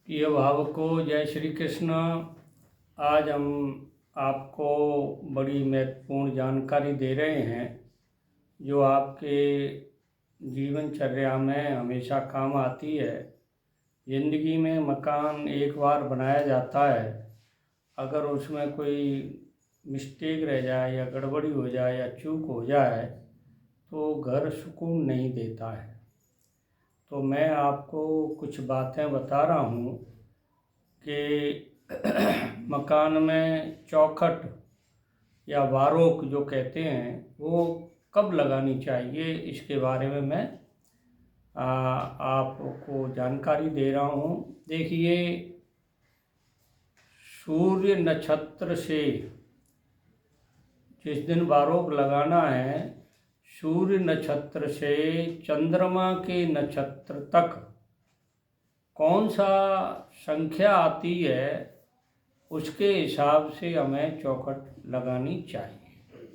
प्रिय भाव को जय श्री कृष्ण। आज हम आपको बड़ी महत्वपूर्ण जानकारी दे रहे हैं जो आपके जीवनचर्या में हमेशा काम आती है। ज़िंदगी में मकान एक बार बनाया जाता है, अगर उसमें कोई मिस्टेक रह जाए या गड़बड़ी हो जाए या चूक हो जाए तो घर सुकून नहीं देता है। तो मैं आपको कुछ बातें बता रहा हूँ कि मकान में चौखट या वारोक जो कहते हैं वो कब लगानी चाहिए, इसके बारे में मैं आपको जानकारी दे रहा हूँ। देखिए, सूर्य नक्षत्र से जिस दिन वारोक लगाना है, सूर्य नक्षत्र से चंद्रमा के नक्षत्र तक कौन सा संख्या आती है उसके हिसाब से हमें चौखट लगानी चाहिए।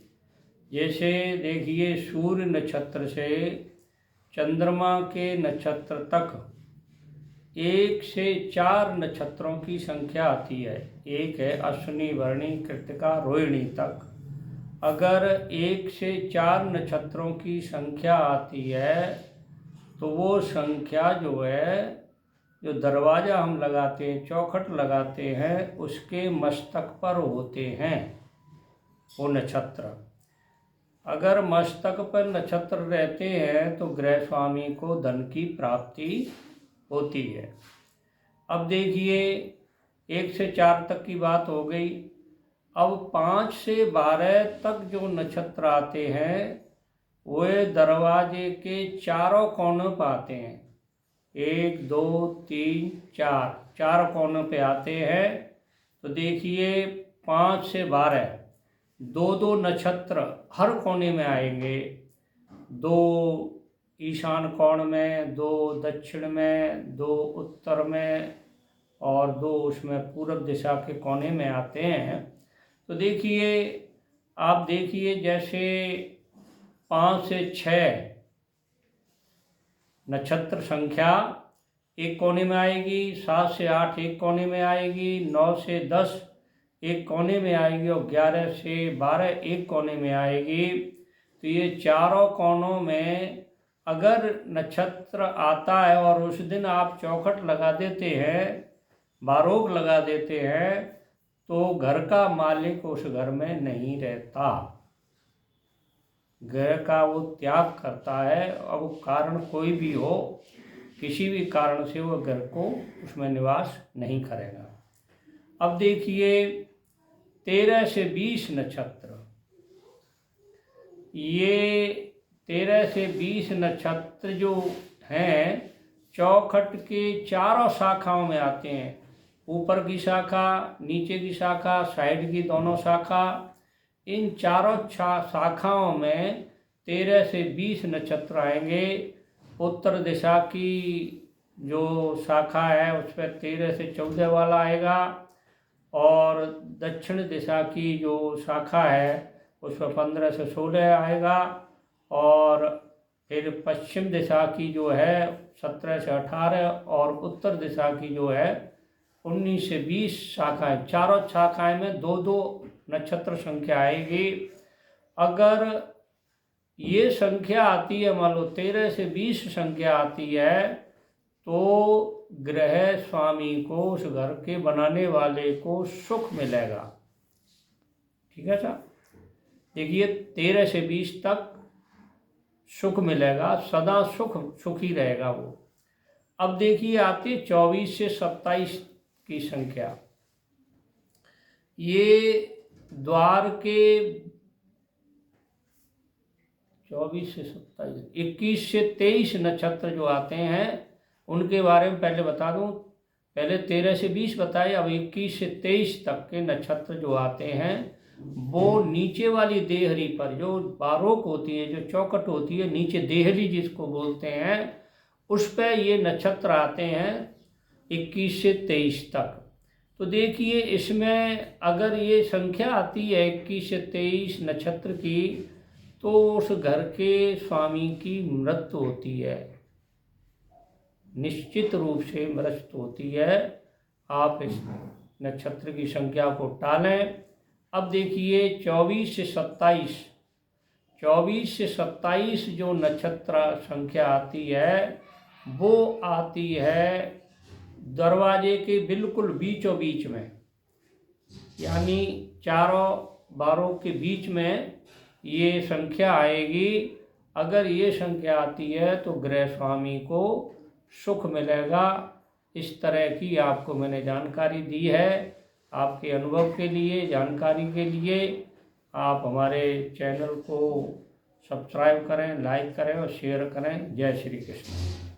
जैसे देखिए, सूर्य नक्षत्र से चंद्रमा के नक्षत्र तक 1 से 4 नक्षत्रों की संख्या आती है। एक है अश्विनी, भरणी, कृत्तिका, रोहिणी तक। अगर 1 से 4 नक्षत्रों की संख्या आती है तो वो संख्या जो है, जो दरवाज़ा हम लगाते हैं, चौखट लगाते हैं, उसके मस्तक पर होते हैं वो नक्षत्र। अगर मस्तक पर नक्षत्र रहते हैं तो गृह स्वामी को धन की प्राप्ति होती है। अब देखिए, 1 से 4 तक की बात हो गई। अब 5 से 12 तक जो नक्षत्र आते हैं वे दरवाजे के चारों कोनों पर आते हैं। 1 2 3 4 चार कोनों पे आते हैं। तो देखिए, 5 से 12 दो नक्षत्र हर कोने में आएंगे। 2 ईशान कोण में, 2 दक्षिण में, 2 उत्तर में और 2 उसमें पूर्व दिशा के कोने में आते हैं। तो देखिए, आप देखिए, जैसे 5 से 6 नक्षत्र संख्या एक कोने में आएगी, 7 से 8 एक कोने में आएगी, 9 से 10 एक कोने में आएगी और 11 से 12 एक कोने में आएगी। तो ये चारों कोनों में अगर नक्षत्र आता है और उस दिन आप चौखट लगा देते हैं, वारोक लगा देते हैं, तो घर का मालिक उस घर में नहीं रहता, घर का वो त्याग करता है। अब कारण कोई भी हो, किसी भी कारण से वो घर को उसमें निवास नहीं करेगा। अब देखिए, 13 से 20 नक्षत्र, ये 13 से 20 नक्षत्र जो हैं चौखट के चारों शाखाओं में आते हैं। ऊपर की शाखा, नीचे की शाखा, साइड की दोनों शाखा, इन चारों शाखाओं में 13 से 20 नक्षत्र आएंगे। उत्तर दिशा की जो शाखा है उस पर 13 से 14 वाला आएगा और दक्षिण दिशा की जो शाखा है उस पर 15 से 16 आएगा और फिर पश्चिम दिशा की जो है 17 से 18 और उत्तर दिशा की जो है 19 से 20 शाखाएं। चारों शाखाएं में 2-2 नक्षत्र संख्या आएगी। अगर ये संख्या आती है, मान लो 13 से 20 संख्या आती है, तो गृह स्वामी को, उस घर के बनाने वाले को सुख मिलेगा। ठीक है साहब, देखिए 13 से 20 तक सुख मिलेगा, सदा सुखी रहेगा वो। अब देखिए, आती 24 से 27 की संख्या। ये द्वार के 24 से 27, 21 से 23 नक्षत्र जो आते हैं उनके बारे में पहले बता दूं। पहले 13 से 20 बताए, अब 21 से 23 तक के नक्षत्र जो आते हैं वो नीचे वाली देहरी पर जो वारोक होती है, जो चौखट होती है, नीचे देहरी जिसको बोलते हैं, उस पर ये नक्षत्र आते हैं 21 से 23 तक। तो देखिए, इसमें अगर ये संख्या आती है 21 से 23 नक्षत्र की, तो उस घर के स्वामी की मृत्यु होती है, निश्चित रूप से मृत्यु होती है। आप इस नक्षत्र की संख्या को टालें। अब देखिए 24 से 27, 24 से 27 जो नक्षत्र संख्या आती है वो आती है दरवाजे के बिल्कुल बीचों बीच में, यानी चारों बारों के बीच में ये संख्या आएगी। अगर ये संख्या आती है तो ग्रह स्वामी को सुख मिलेगा। इस तरह की आपको मैंने जानकारी दी है। आपके अनुभव के लिए, जानकारी के लिए आप हमारे चैनल को सब्सक्राइब करें, लाइक करें और शेयर करें। जय श्री कृष्ण।